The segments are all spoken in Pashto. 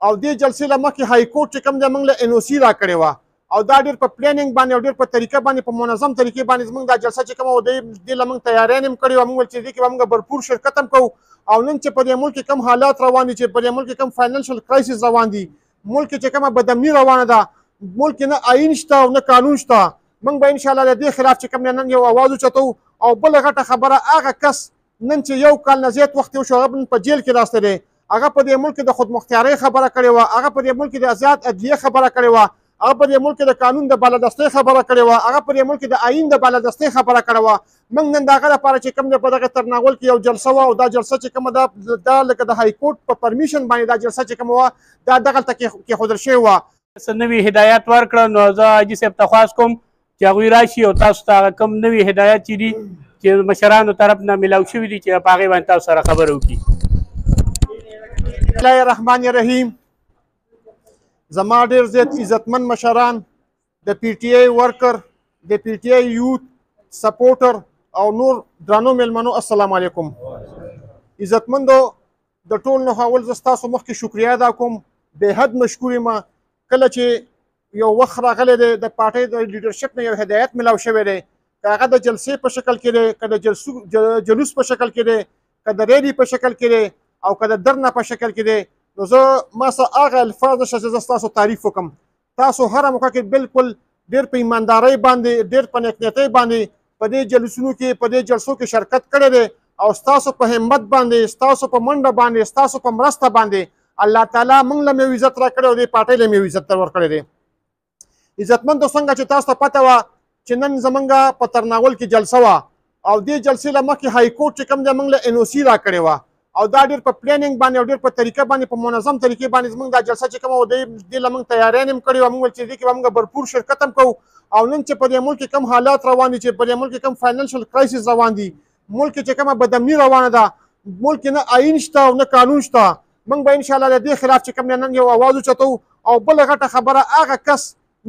او دې جلسې له مخکې های کورټ چې کوم دی موږ له NOC راکړې وه او دا ډېر په پلانینګ باندې او ډېر په طریقه باندې په منظم طریقې باندې زموږ دا جلسه چې کومه وه دې له موږ تیاری هم کړې وه. موږ ویل چې دې کې به موږ بھرپور شرکت هم کوو او نن چې په دې ملک کې کوم حالات روان دي، چې په دې ملک کې کوم فاینانشل کرایسس روان دي، ملک کې چې کومه بدامني روانه ده، ملک کې نه آیین شته او نه قانون شته، موږ به انشاءالله د دې خلاف چې کوم دی نن یو اواز اوچتو. او بله غټه خبره، هغه کس نن چې یو کال نه زیات وخت یې وشو هغه نن په جیل کې ناستی دی، هغه په دې ملک کې د خودمختارۍ خبره کړې وه، هغه په دې ملک کې د آزاد عدلیې خبره کړې وه، هغه په دې ملک کې د قانون د بالادستۍ خبره کړې وه، هغه په دې ملک کې د آیین د بالادستۍ خبره کړې وه. موږ نن د هغه لپاره چې کوم دی په دغه ترناول کې یو جلسه وه او دا جلسه چې کومه ده دا لکه د های کورټ په پرمیشن باندې دا جلسه چې کومه وه دا دغلته کېښودل شوې وه. څه نوي هدایات ورکړه نو زه حاجي صاحب ته خواست کوم چې هغوی راشي او تاسو ته هغه کوم نوي هدایات چې دي چې مشرانو طرف نه میلاو شوي دي چې په هغې باندې تاسو سره خبره وکړي. بسم الله الرحمن الرحیم. زما ډېر زیات عزتمن مشران، د PTI ورکر، د PTI یوت سپورټر او نور درانو میلمنو، السلام علیکم. عزتمندو، د ټول نه اول زه ستاسو مخکې شکریه ادا کوم، بې حد مشکور یم. کله چې یو وخت راغلی دی د پارټۍ د لیډرشپ نه یو هدایت میلاو شوی دی، که هغه د جلسې په شکل کې دی، که د جلوس په شکل کې دی، که د ریلي په شکل کې دی او که د درنه په شکل کې دی، نو زه ما څه هغه الفاظ نشته چې زه ستاسو تعریف وکړم. تاسو هره موقع کې بالکل ډېر په ایماندارۍ باندې، ډېر په نیکنیتۍ باندې په دې جلسونو کې، په دې جلسو کې شرکت کړی دی او ستاسو په همت باندې، ستاسو په منډه باندې، ستاسو په مرسته باندې الله تعالی موږ له مې عزت راکړی او دې پارټۍ له مې عزت ورکړی دی. عزتمندو، څنګه چې تاسو ته پته وه چې نن زمونږ په ترناول کې جلسه وه او دې جلسې له مخکې های کورټ چې کوم دی موږ له NOC راکړې وه او دا ډېر په پلانینګ باندې او ډېر په طریقه باندې په منظم طریقې باندې زموږ دا جلسه چې کومه وه دې له موږ تیاری هم کړې وه. موږ ویل چې دې کې به موږ بھرپور شرکت هم کوو او نن چې په دې ملک کې کوم حالات روان دي، چې په دې ملک کې کوم فاینانشل کرایسس روان دي، ملک کې چې کومه بدامني روانه ده، ملک کې نه آیین شته او نه قانون شته، موږ به انشاءالله د دې خلاف چې کوم دی نن یو اواز اوچتو. او بله غټه خبره، هغه کس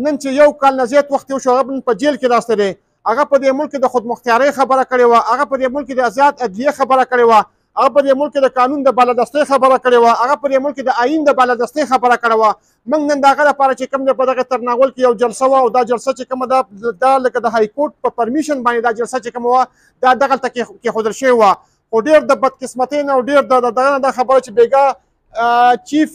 نن چې یو کال نه زیات وخت یې وشو هغه په جیل کې ناستی دی، هغه په دې ملک کې د خودمختارۍ خبره کړې وه، هغه په دې ملک کې د آزاد عدلیې خبره کړې وه، هغه په دې ملک کې د قانون د بالادستۍ خبره کړې وه، هغه په دې ملک کې د آیین د بالادستۍ خبره کړې وه. موږ نن د هغه لپاره چې کوم دی په دغه ترناول کې یو جلسه وه او دا جلسه چې کومه ده دا لکه د های کورټ په پرمیشن باندې دا جلسه چې کومه وه دا دغلته کېښودل شوې وه. خو ډېر د بدقسمتۍ نه او ډېر د دغه نه دا خبره چې بېګا چیف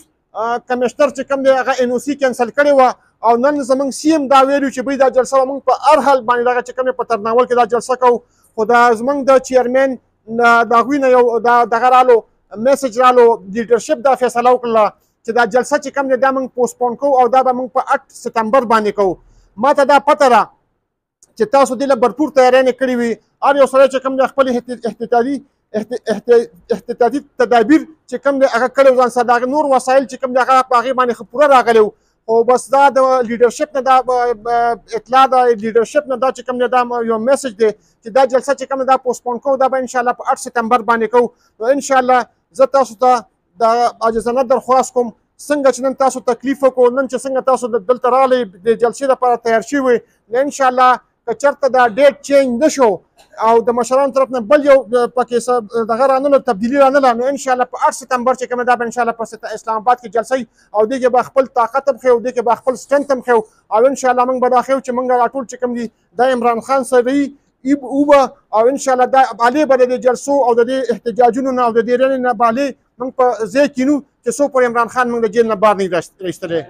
کمشنر چې کوم دی هغه NOC کینسل کړې وه او نن زموږ CM دا ویلو چې بهی دا جلسه به موږ په هر حال باندې دغه چې کوم دی په ترناول کې دا جلسه کوو. خو دا زموږ د چیرمین د هغوی نه یو دغه رالو میسج رالو، لیډرشپ دا فیصله وکړله چې دا جلسه چې کوم دی دا موږ پوسټپون کوو او دا به موږ په 8 سپتمبر باندې کوو. ما ته دا پته ده چې تاسو دې له بھرپور تیاریانې کړې وي. هر یو سړی چې کوم دی خپل احتیاطي تدابیر چې کوم دی هغه کړی ځان سره، د هغه نور وسایل چې کوم دی هغه په هغې باندې ښه پوره راغلی و. خو بس دا د لیډرشپ نه دا اطلاع ده، لیډرشپ نه دا چې کوم دی دا یو میسج دی چې دا جلسه چې کوم دی دا پوسټپون کوو، دا به انشاءالله په 8 سپتمبر باندې کوو. نو انشاءالله زه تاسو ته د عاجزانه درخواست کوم، څنګه چې نن تاسو تکلیف وکړو، نن چې څنګه تاسو دلته راغلی د جلسې لپاره تیار شوي، نو انشاءالله که چېرته دا ډیټ چینج نه شو او د مشرانو طرف نه بل یو پکې دغه رانله تبدیلي رانله، نو انشاءالله په 8 سپتمبر چې کوم دا به انشاءالله په اسلام آباد کې جلسه وي او دې کې به خپل طاقت هم ښیو، دې کې به خپل سټرنث هم ښیو او انشاءالله موږ به دا ښیو چې موږ راټول چې کوم دي دا عمران خان صاحب اوبه او انشاءالله دا بالې به د دې جلسو او د دې احتجاجونو نه او د دې ریلې نه بالې موږ په ځای کینو چې څو پورې عمران خان موږ د جیل نه بار نه ایستلی.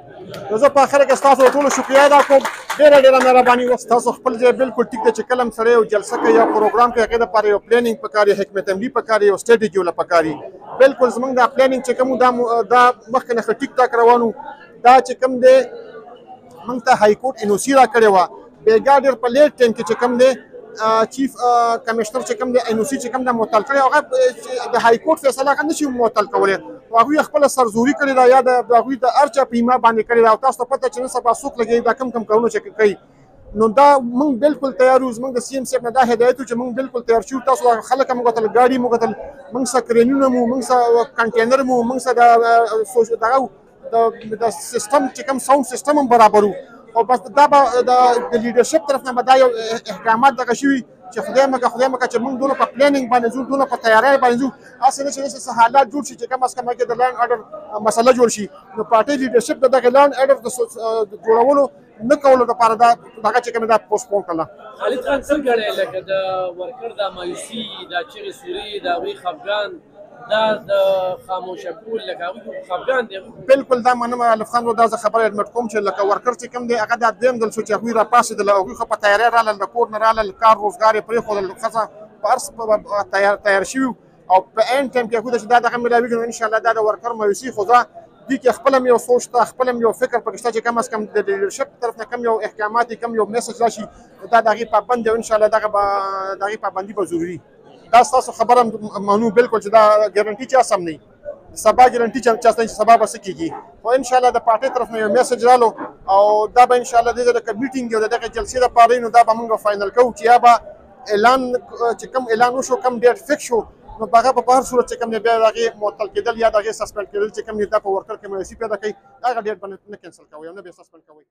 نو زه په اخره کې ستاسو د ټولو شکریه ادا کوم، ډېره ډېره مهرباني وه. ستاسو خپل ځای بالکل ټیک دی چې کله هم سړی یو جلسه کوي یا پروګرام کوي، هغې دپاره یو پلانینګ پکار وي، حکمت عملي پکار وي، یو سټریټجي ورله پکار وي. بالکل زموږ دا پلانینګ چې کوم دا مخکې نه ښه ټیک ټاک روان و. دا چې کوم دی موږ ته های کورټ NOC راکړې وه، بېګا ډېر په لیټ ټایم کې چې کوم دی چیف کمشنر چې کوم دی NOC چې کوم دی معطل کړی، هغه د های کورټ فیصله هغه نشي معطل کولی، هغوی خپله سرزوري کړې ده یا د هغوی د هر چا په ایما باندې کړې ده او تاسو ته پته چې نن سبا څوک لګوي دا کم کارونه چې کوي. نو دا موږ بالکل تیار یو، زموږ د CM صاحب نه دا هدایت و چې موږ بالکل تیار شو. تاسو خلک هم وکتل، ګاډي مو وکتل، موږ سره کرینونه مو، موږ سره کنټینر مو، موږ سره دغه د سیستم چې کوم ساوند سیستم هم برابر و. او بس دا به د لیډرشپ طرف نه به دا یو احکامات دغه شوي چې خدای مکه چې موږ دونه په پلانینګ باندې ځو دونه په تیاری باندې ځو هسې نه چې داسې حالات جوړ شي چې کم از کم هغې د لینډ اډر مسله جوړ شي نو پارټۍ لیډرشپ د دغه لینډ اډر د جوړولو نه کولو دپاره دا دغه چې کوم دا پوسټپون کړله. خالد خان څنګه ګڼې لکه د ورکر د مایوسي دا چغې سوري د هغوی خفګان دا د خاموشه کول لکه هغوی خفګان دی بالکل دا منم الف خان دا زه خبره اډمټ کوم چې لکه ورکر چې کوم دی هغه دا درېیم ځل شو چې هغوی راپاڅېدل او هغوی ښه په تیاری راغلل د کور نه راغلل کار روزګار یې پرېښودل ښځه په هر څه تیار شوي او په عین ټایم کې هغوی ته چې دا دغه میلاویږي نو انشاءالله دا د ورکر مایوسي خو زه دې کې خپله هم یو سوچ ته خپله هم یو فکر پکې شته چې کم از کم د لیډرشپ طرف نه کم یو احکامات کم یو میسج راشي دا د هغې پابند دی او انشاءالله د هغې پابندي به ضروري دا ستاسو خبره منو بالکل چې دا ګارنټي چا سم نه سبا ګارنټي چا چې سبا به څه کېږي خو انشاءالله د پارټۍ طرف نه یو میسج رالو او دا به انشاءالله دې د میټینګ او د دغه جلسې دپاره نو دا به موږ فاینل کوو چې یا به اعلان چې کوم اعلان وشو کوم ډیټ فکس شو نو هغه په هر صورت چې کوم دی بیا د هغې معطل کېدل یا د هغې سسپینډ کېدل چې کوم دی دا په ورکر کې مایوسي پیدا کوي هغه ډیټ به نه کینسل کوئ او نه به یې سسپینډ کوئ.